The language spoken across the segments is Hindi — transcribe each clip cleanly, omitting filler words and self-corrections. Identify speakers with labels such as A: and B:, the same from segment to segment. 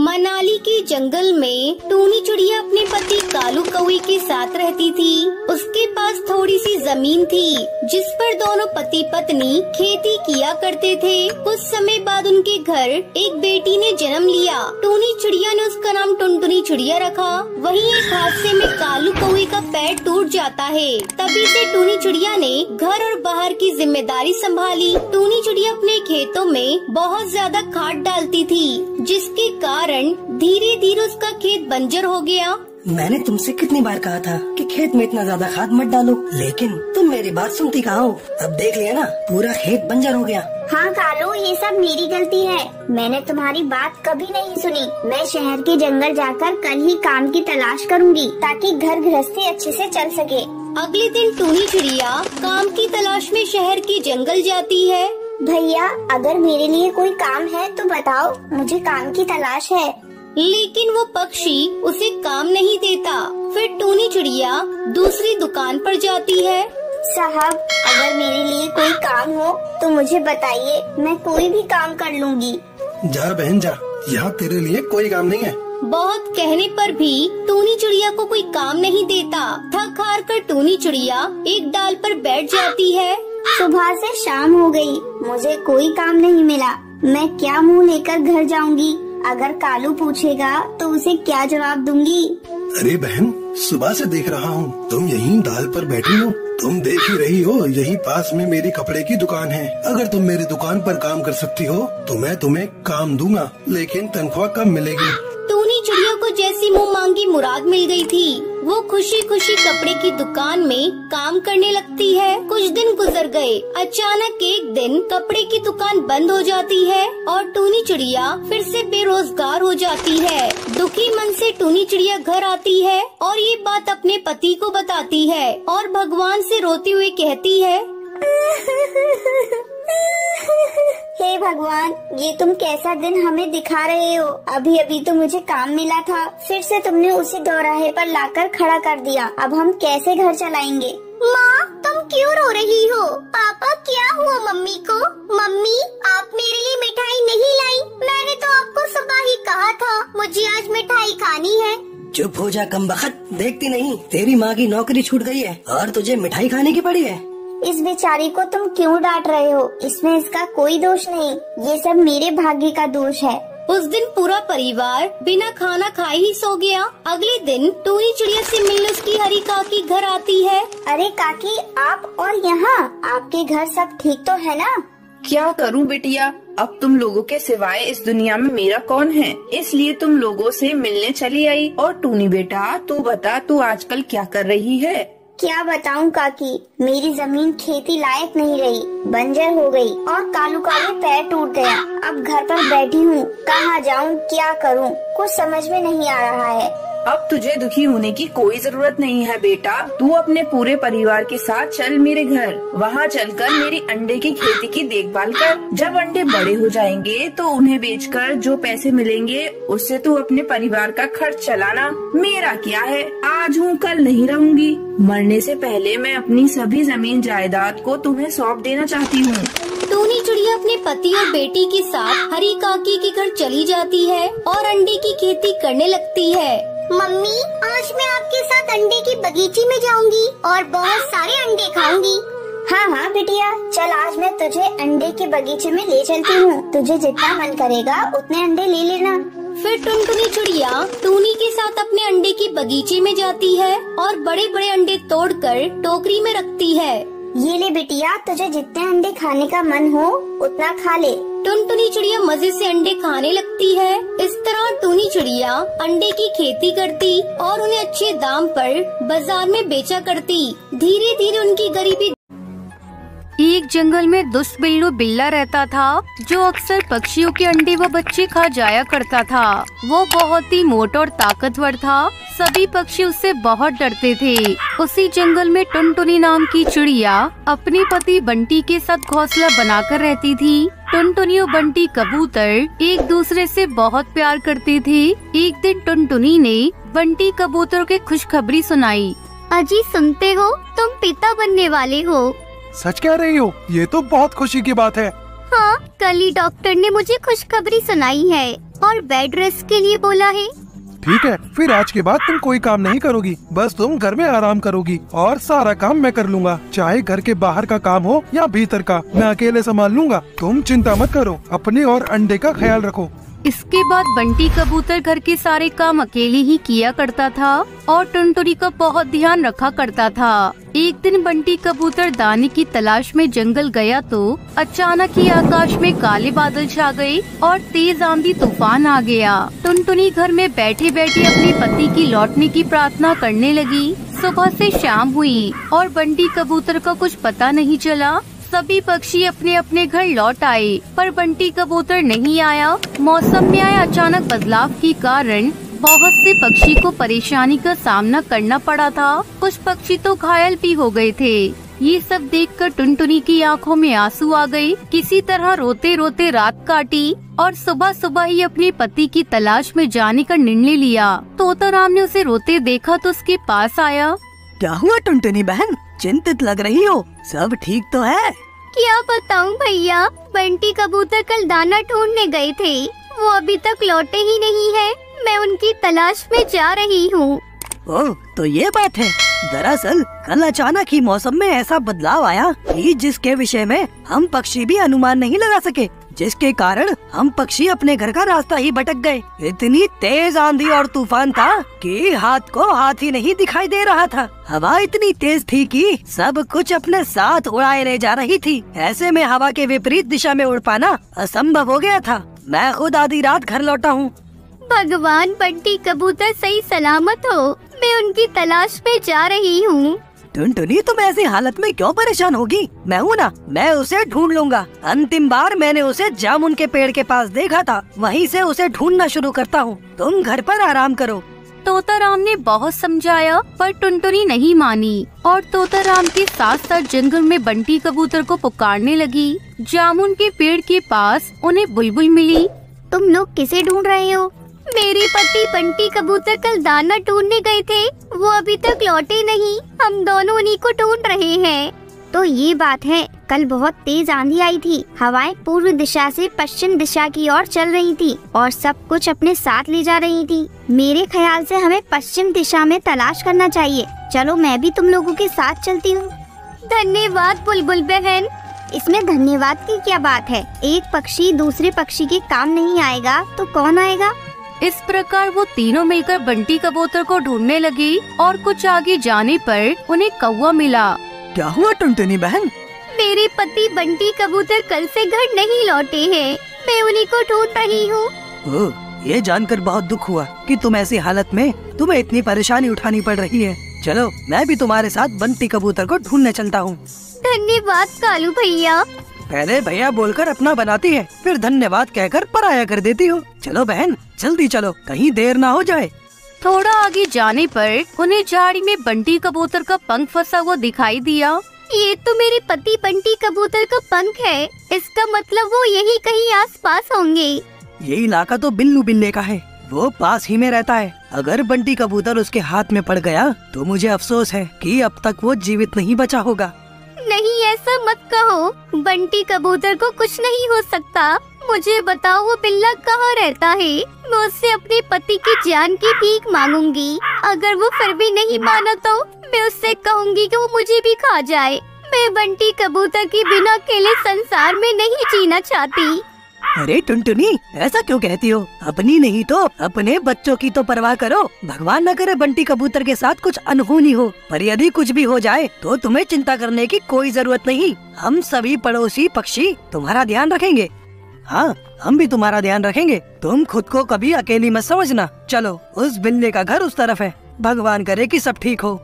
A: मनाली के जंगल में टूनी चिड़िया अपने पति कालू कौवे के साथ रहती थी। उसके पास थोड़ी सी जमीन थी जिस पर दोनों पति पत्नी खेती किया करते थे। कुछ समय बाद उनके घर एक बेटी ने जन्म लिया। टूनी चिड़िया ने उसका नाम टुनटुनी चिड़िया रखा। वहीं एक हादसे में कालू कौवे का पैर टूट जाता है। तभी से टूनी चिड़िया ने घर और बाहर की जिम्मेदारी संभाली। टूनी चिड़िया अपने खेतों में बहुत ज्यादा खाद डालती थी, जिसके कारण धीरे धीरे उसका खेत बंजर हो गया।
B: मैंने तुमसे कितनी बार कहा था कि खेत में इतना ज्यादा खाद मत डालो, लेकिन तुम मेरी बात सुनती कहाँ हो। अब देख लिया ना, पूरा खेत बंजर हो गया।
C: हाँ कालू, ये सब मेरी गलती है। मैंने तुम्हारी बात कभी नहीं सुनी। मैं शहर के जंगल जाकर कल ही काम की तलाश करूँगी ताकि घर गृहस्थी अच्छे से चल सके।
A: अगले दिन टूनी चिड़िया काम की तलाश में शहर के जंगल जाती है।
C: भैया, अगर मेरे लिए कोई काम है तो बताओ, मुझे काम की तलाश है।
A: लेकिन वो पक्षी उसे काम नहीं देता। फिर टूनी चिड़िया दूसरी दुकान पर जाती है।
C: साहब, अगर मेरे लिए कोई काम हो तो मुझे बताइए, मैं कोई भी काम कर लूँगी।
D: जा बहन जा, यहाँ तेरे लिए कोई काम नहीं है।
A: बहुत कहने पर भी टूनी चिड़िया को कोई काम नहीं देता। थक हार कर टूनी चिड़िया एक डाल पर बैठ जाती है।
C: सुबह से शाम हो गई, मुझे कोई काम नहीं मिला। मैं क्या मुंह लेकर घर जाऊंगी? अगर कालू पूछेगा तो उसे क्या जवाब दूंगी?
D: अरे बहन, सुबह से देख रहा हूँ तुम यहीं डाल पर बैठी हो। तुम देख ही रही हो, यही पास में मेरी कपड़े की दुकान है। अगर तुम मेरी दुकान पर काम कर सकती हो तो मैं तुम्हें काम दूंगा, लेकिन तनख्वाह कब मिलेगी?
A: टूनी चिड़िया को जैसी मुंह मांगी मुराद मिल गई थी। वो खुशी खुशी कपड़े की दुकान में काम करने लगती है। कुछ दिन गुजर गए। अचानक एक दिन कपड़े की दुकान बंद हो जाती है और टूनी चिड़िया फिर से बेरोजगार हो जाती है। दुखी मन से टूनी चिड़िया घर आती है और ये बात अपने पति को बताती है और भगवान से रोते हुए कहती है,
C: हे भगवान, ये तुम कैसा दिन हमें दिखा रहे हो। अभी अभी तो मुझे काम मिला था, फिर से तुमने उसी दोराहे पर लाकर खड़ा कर दिया। अब हम कैसे घर चलाएंगे? माँ, तुम क्यों रो रही हो? पापा, क्या हुआ मम्मी को? मम्मी, आप मेरे लिए मिठाई नहीं लाई? मैंने तो आपको सुबह ही कहा था मुझे आज मिठाई खानी है।
B: चुप हो जा कमबख्त, देखती नहीं तेरी माँ की नौकरी छूट गई है और तुझे मिठाई खाने की पड़ी है।
C: इस बेचारी को तुम क्यों डांट रहे हो? इसमें इसका कोई दोष नहीं, ये सब मेरे भाग्य का दोष है।
A: उस दिन पूरा परिवार बिना खाना खाए ही सो गया। अगले दिन टूनी चिड़िया से मिलने उसकी हरी काकी घर आती है।
C: अरे काकी, आप और यहाँ, आपके घर सब ठीक तो है ना?
E: क्या करूं बिटिया, अब तुम लोगों के सिवाय इस दुनिया में मेरा कौन है, इसलिए तुम लोगों से मिलने चली आई। और टूनी बेटा, तू बता, तू आजकल क्या कर रही है?
C: क्या बताऊं काकी, मेरी जमीन खेती लायक नहीं रही, बंजर हो गई और कालू का भी पैर टूट गया। अब घर पर बैठी हूँ, कहाँ जाऊँ, क्या करूँ, कुछ समझ में नहीं आ रहा है।
E: अब तुझे दुखी होने की कोई जरूरत नहीं है बेटा। तू अपने पूरे परिवार के साथ चल मेरे घर। वहाँ चलकर मेरी अंडे की खेती की देखभाल कर। जब अंडे बड़े हो जाएंगे तो उन्हें बेचकर जो पैसे मिलेंगे उससे तू अपने परिवार का खर्च चलाना। मेरा क्या है, आज हूँ कल नहीं रहूँगी। मरने से पहले मैं अपनी सभी जमीन जायदाद को तुम्हें सौंप देना चाहती हूँ।
A: टूनी चिड़िया अपने पति और बेटी के साथ हरी काकी के घर चली जाती है और अंडे की खेती करने लगती है।
C: मम्मी, आज मैं आपके साथ अंडे की बगीचे में जाऊंगी और बहुत सारे अंडे खाऊंगी। हाँ हाँ बिटिया, चल आज मैं तुझे अंडे के बगीचे में ले चलती हूँ। तुझे जितना मन करेगा उतने अंडे ले लेना।
A: फिर टुनटुनी चिड़िया टूनी के साथ अपने अंडे के बगीचे में जाती है और बड़े बड़े अंडे तोड़कर टोकरी में रखती है।
C: ये ले बिटिया, तुझे जितने अंडे खाने का मन हो उतना खा ले।
A: टुनटुनी चिड़िया मजे से अंडे खाने लगती है। इस तरह टूनी चिड़िया अंडे की खेती करती और उन्हें अच्छे दाम पर बाजार में बेचा करती। धीरे धीरे उनकी गरीबी।
F: एक जंगल में दुष्ट बिल्लू बिल्ला रहता था जो अक्सर पक्षियों के अंडे व बच्चे खा जाया करता था। वो बहुत ही मोटा और ताकतवर था। सभी पक्षी उससे बहुत डरते थे। उसी जंगल में टुनटुनी नाम की चिड़िया अपने पति बंटी के साथ घोंसला बनाकर रहती थी। टुनटुनी और बंटी कबूतर एक दूसरे से बहुत प्यार करते थे। एक दिन टुनटुनी ने बंटी कबूतर के खुशखबरी सुनाई।
C: अजी, सुनते हो, तुम पिता बनने वाले हो।
G: सच कह रही हो? ये तो बहुत खुशी की बात है।
C: हाँ, कल ही डॉक्टर ने मुझे खुशखबरी सुनाई है।
A: और बेड रेस्ट के लिए बोला है।
G: ठीक है, फिर आज के बाद तुम कोई काम नहीं करोगी, बस तुम घर में आराम करोगी और सारा काम मैं कर लूँगा, चाहे घर के बाहर का काम हो या भीतर का, मैं अकेले संभाल लूँगा। तुम चिंता मत करो, अपने और अंडे का ख्याल रखो।
F: इसके बाद बंटी कबूतर घर के सारे काम अकेले ही किया करता था और टुनटुनी का बहुत ध्यान रखा करता था। एक दिन बंटी कबूतर दाने की तलाश में जंगल गया तो अचानक ही आकाश में काले बादल छा गए और तेज आंधी तूफान आ गया। टुनटुनी घर में बैठे बैठे अपने पति की लौटने की प्रार्थना करने लगी। सुबह से शाम हुई और बंटी कबूतर का कुछ पता नहीं चला। सभी पक्षी अपने अपने घर लौट आए, पर बंटी कबूतर नहीं आया। मौसम में आए अचानक बदलाव के कारण बहुत से पक्षी को परेशानी का सामना करना पड़ा था। कुछ पक्षी तो घायल भी हो गए थे। ये सब देखकर टुनटुनी की आंखों में आंसू आ गए। किसी तरह रोते रोते रात काटी और सुबह सुबह ही अपने पति की तलाश में जाने का निर्णय लिया। तोताराम ने उसे रोते देखा तो उसके पास आया।
B: क्या हुआ टुनटुनी बहन, चिंतित लग रही हो? सब ठीक तो है?
A: क्या बताऊं भैया, बंटी कबूतर कल दाना ढूंढने गए थे, वो अभी तक लौटे ही नहीं है। मैं उनकी तलाश में जा रही हूँ।
B: ओह, तो ये बात है। दरअसल कल अचानक ही मौसम में ऐसा बदलाव आया कि जिसके विषय में हम पक्षी भी अनुमान नहीं लगा सके, जिसके कारण हम पक्षी अपने घर का रास्ता ही भटक गए। इतनी तेज आंधी और तूफान था कि हाथ को हाथ ही नहीं दिखाई दे रहा था। हवा इतनी तेज थी कि सब कुछ अपने साथ उड़ाए ले जा रही थी। ऐसे में हवा के विपरीत दिशा में उड़ पाना असंभव हो गया था। मैं खुद आधी रात घर लौटा हूँ।
A: भगवान, बंटी कबूतर सही सलामत हो। मैं उनकी तलाश में जा रही हूँ।
B: टुनटुनी, तुम ऐसी हालत में क्यों परेशान होगी? मैं हूँ ना, मैं उसे ढूंढ लूंगा। अंतिम बार मैंने उसे जामुन के पेड़ के पास देखा था, वहीं से उसे ढूंढना शुरू करता हूँ। तुम घर पर आराम करो।
F: तोताराम ने बहुत समझाया पर टुनटुनी नहीं मानी और तोताराम के साथ साथ जंगल में बंटी कबूतर को पुकारने लगी। जामुन के पेड़ के पास उन्हें बुलबुल मिली।
A: तुम लोग किसे ढूंढ रहे हो? मेरे पति बंटी कबूतर कल दाना ढूंढने गए थे, वो अभी तक लौटे नहीं। हम दोनों उन्हीं को ढूंढ रहे हैं। तो ये बात है, कल बहुत तेज आंधी आई थी। हवाएं पूर्व दिशा से पश्चिम दिशा की ओर चल रही थी और सब कुछ अपने साथ ले जा रही थी। मेरे ख्याल से हमें पश्चिम दिशा में तलाश करना चाहिए। चलो, मैं भी तुम लोगों के साथ चलती हूँ। धन्यवाद बुलबुल बहन। इसमें धन्यवाद की क्या बात है? एक पक्षी दूसरे पक्षी के काम नहीं आएगा तो कौन आएगा?
F: इस प्रकार वो तीनों मिलकर बंटी कबूतर को ढूंढने लगी और कुछ आगे जाने पर उन्हें कौवा मिला।
B: क्या हुआ टुनटुनी बहन?
A: मेरे पति बंटी कबूतर कल से घर नहीं लौटे हैं। मैं उन्हीं को ढूंढ रही हूँ।
B: ओह, ये जानकर बहुत दुख हुआ कि तुम ऐसी हालत में तुम्हें इतनी परेशानी उठानी पड़ रही है। चलो, मैं भी तुम्हारे साथ बंटी कबूतर को ढूंढने चलता हूँ।
A: धन्यवाद कालू भैया।
B: पहले भैया बोलकर अपना बनाती है, फिर धन्यवाद कहकर पराया कर देती हो। चलो बहन, जल्दी चलो, कहीं देर ना हो जाए।
F: थोड़ा आगे जाने पर उन्हें झाड़ी में बंटी कबूतर का पंख फंसा हुआ दिखाई दिया।
A: ये तो मेरे पति बंटी कबूतर का पंख है। इसका मतलब वो यही कहीं आसपास होंगे।
B: ये इलाका तो बिल्लू बिल्ले का है, वो पास ही में रहता है। अगर बंटी कबूतर उसके हाथ में पड़ गया तो मुझे अफसोस है कि अब तक वो जीवित नहीं बचा होगा।
A: नहीं, ऐसा मत कहो। बंटी कबूतर को कुछ नहीं हो सकता। मुझे बताओ, वो बिल्ला कहाँ रहता है? मैं उससे अपने पति की जान की भीख मांगूंगी। अगर वो फिर भी नहीं माना तो मैं उससे कहूँगी कि वो मुझे भी खा जाए। मैं बंटी कबूतर के बिना अकेले संसार में नहीं जीना चाहती।
B: अरे टुनटुनी, ऐसा क्यों कहती हो? अपनी नहीं तो अपने बच्चों की तो परवाह करो। भगवान न करे बंटी कबूतर के साथ कुछ अनहोनी हो, पर यदि कुछ भी हो जाए तो तुम्हें चिंता करने की कोई जरूरत नहीं। हम सभी पड़ोसी पक्षी तुम्हारा ध्यान रखेंगे। हाँ, हम भी तुम्हारा ध्यान रखेंगे। तुम खुद को कभी अकेली मत समझना। चलो, उस बिल्ले का घर उस तरफ है। भगवान करे कि सब ठीक हो।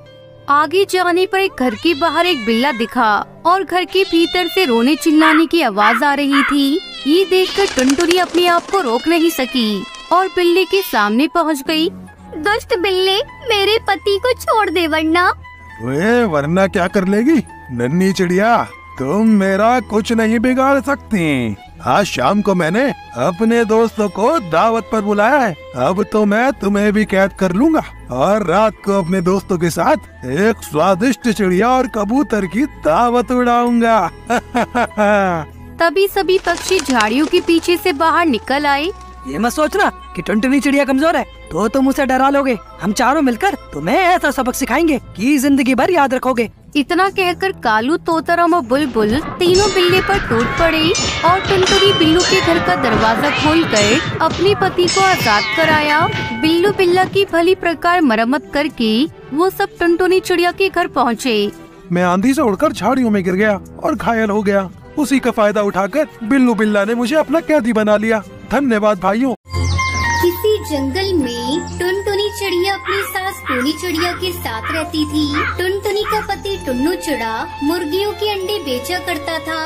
F: आगे जाने पर एक घर के बाहर एक बिल्ला दिखा और घर के भीतर से रोने चिल्लाने की आवाज आ रही थी। ये देखकर टुनटुनी अपने आप को रोक नहीं सकी और बिल्ले के सामने पहुंच गई।
A: दुष्ट बिल्ले, मेरे पति को छोड़ दे
G: वरना क्या कर लेगी? नन्ही चिड़िया, तुम मेरा कुछ नहीं बिगाड़ सकती। आज शाम को मैंने अपने दोस्तों को दावत पर बुलाया है। अब तो मैं तुम्हें भी कैद कर लूंगा और रात को अपने दोस्तों के साथ एक स्वादिष्ट चिड़िया और कबूतर की दावत उड़ाऊंगा।
F: तभी सभी पक्षी झाड़ियों के पीछे से बाहर निकल आए
B: ये मत सोचना कि टुनटुनी चिड़िया कमजोर है तो तुम उसे डरा लोगे। हम चारों मिलकर तुम्हें ऐसा सबक सिखाएंगे कि जिंदगी भर याद रखोगे।
F: इतना कहकर कालू, तोताराम और बुलबुल तीनों बिल्ली पर टूट पड़े और टुनटुनी बिल्लू के घर का दरवाजा खोलकर अपने पति को आजाद कराया। बिल्लू बिल्ला की भली प्रकार मरम्मत करके वो सब टुनटुनी चिड़िया के घर पहुँचे।
G: मैं आंधी से उड़कर झाड़ियों में गिर गया और घायल हो गया। उसी का फायदा उठाकर बिल्लू बिल्ला ने मुझे अपना कैदी बना लिया। धन्यवाद भाइयों।
A: किसी जंगल में टुनटुनी चिड़िया अपनी सास टूनी चिड़िया के साथ रहती थी। टुनटुनी का पति टुन्नू चिड़ा मुर्गियों के अंडे बेचा करता था।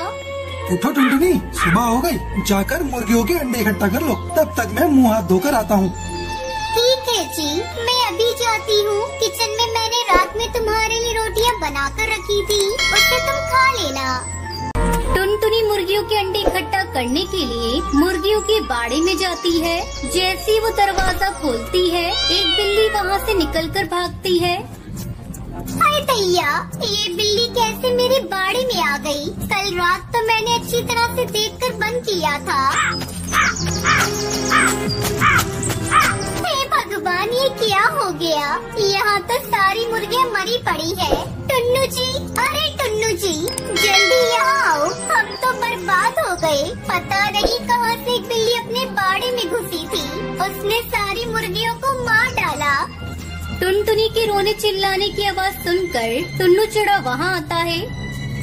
D: उठो टुनटुनी, सुबह हो गई, जाकर मुर्गियों के अंडे इकट्ठा कर लो। तब तक मैं मुंह हाथ धोकर आता हूँ।
C: ठीक है जी, मैं अभी जाती हूँ। किचन में मैंने रात में तुम्हारे लिए रोटियाँ बनाकर रखी थी, उससे तुम खा लेना।
A: टुनटुनी मुर्गियों के अंडे इकट्ठा करने के लिए मुर्गियों के बाड़े में जाती है। जैसे ही वो दरवाजा खोलती है, एक बिल्ली वहाँ से निकलकर भागती है।
C: अरे भैया, ये बिल्ली कैसे मेरे बाड़े में आ गई? कल रात तो मैंने अच्छी तरह से देखकर बंद किया था। हे भगवान, ये क्या हो गया? यहाँ तो सारी मुर्गियाँ मरी पड़ी है। टुन्नू जी, अरे टुन्नू जी, जल्दी यहाँ आओ, हम तो बर्बाद हो गए। पता नहीं कहाँ से एक बिल्ली अपने बाड़े में घुसी थी, उसने सारी मुर्गियों को मार डाला।
A: टुनटुनी के रोने चिल्लाने की आवाज सुनकर टुन्नू चिड़ा वहाँ आता है।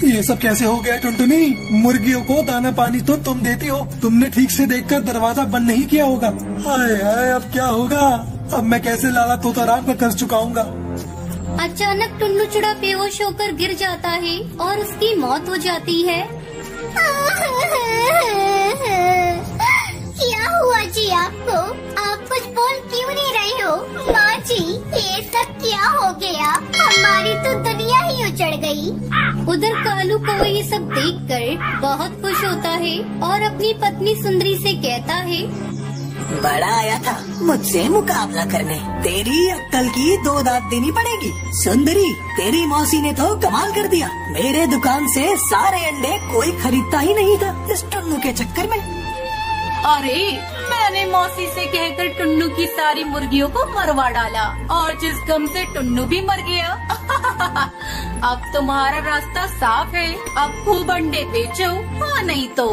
D: ये सब कैसे हो गया टुनटुनी? मुर्गियों को दाना पानी तो तुम देती हो, तुमने ठीक से देखकर दरवाजा बंद नहीं किया होगा। हाय हाय, अब क्या होगा? अब मैं कैसे लाला तोताराम का कर्ज चुकाऊंगा?
A: अचानक टुन्नू चिड़ा बेहोश होकर गिर जाता है और उसकी मौत हो जाती है।
C: क्या हुआ जी आपको? आप कुछ बोल क्यों नहीं रहे हो? माँ जी, ये सब क्या हो गया? हमारी तो दुनिया ही उजड़ गई।
A: उधर कालू कौवा ये सब देखकर बहुत खुश होता है और अपनी पत्नी सुंदरी से कहता है,
B: बड़ा आया था मुझसे मुकाबला करने, तेरी अक्कल की 2 दांत देनी पड़ेगी। सुंदरी, तेरी मौसी ने तो कमाल कर दिया। मेरे दुकान से सारे अंडे कोई खरीदता ही नहीं था इस टुन्नू के चक्कर में।
F: अरे, मैंने मौसी से कहकर टुन्नू की सारी मुर्गियों को मरवा डाला और जिस गम से टुन्नू भी मर गया। अब तुम्हारा रास्ता साफ है, अब खूब अंडे बेचो, हाँ नहीं तो।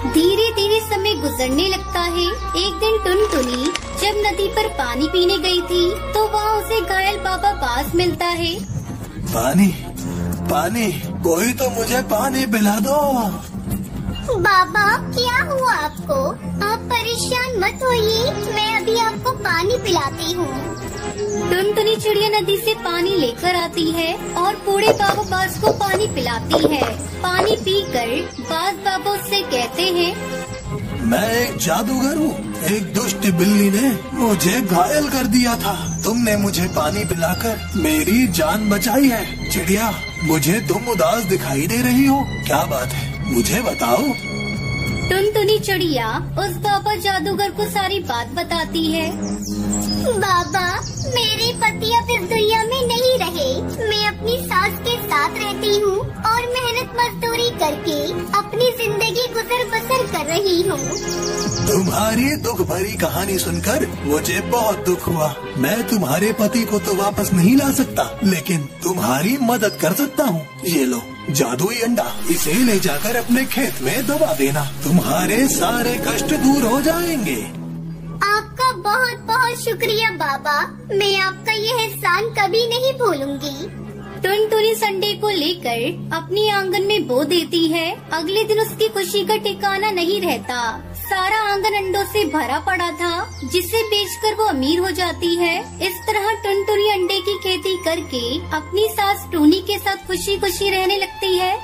A: धीरे धीरे समय गुजरने लगता है। एक दिन टुनटुनी जब नदी पर पानी पीने गई थी तो वहाँ उसे घायल बाबा बास मिलता है।
D: पानी, पानी, कोई तो मुझे पानी पिला दो।
C: बाबा, क्या हुआ आपको? आप परेशान मत होइए, मैं अभी आपको पानी पिलाती हूँ।
A: टुनटुनी चिड़िया नदी से पानी लेकर आती है और बूढ़े बाबा बास को पानी पिलाती है। पानी पीकर बास बाबा उससे कहते हैं,
D: मैं एक जादूगर हूँ। एक दुष्ट बिल्ली ने मुझे घायल कर दिया था। तुमने मुझे पानी पिलाकर मेरी जान बचाई है। चिड़िया, मुझे तुम उदास दिखाई दे रही हो, क्या बात है? मुझे बताओ।
A: टुनटुनी चिड़िया उस बाबा जादूगर को सारी बात बताती है।
C: बाबा, मेरे पति अब इस दुनिया में नहीं रहे। मैं अपनी सास के साथ रहती हूँ और मेहनत मजदूरी करके अपनी जिंदगी गुजर बसर कर रही हूँ।
D: तुम्हारी दुख भरी कहानी सुनकर मुझे बहुत दुख हुआ। मैं तुम्हारे पति को तो वापस नहीं ला सकता, लेकिन तुम्हारी मदद कर सकता हूँ। ये लो जादुई अंडा, इसे ले जाकर अपने खेत में दबा देना, तुम्हारे सारे कष्ट दूर हो जाएंगे।
C: आपका बहुत बहुत शुक्रिया बाबा, मैं आपका ये एहसान कभी नहीं भूलूंगी।
A: टुनटुनी संडे को लेकर अपनी आंगन में बो देती है। अगले दिन उसकी खुशी का ठिकाना नहीं रहता। सारा आंगन अंडों से भरा पड़ा था, जिसे बेचकर वो अमीर हो जाती है। इस तरह टुनटुनी अंडे की खेती करके अपनी सास टूनी के साथ खुशी खुशी रहने लगती है।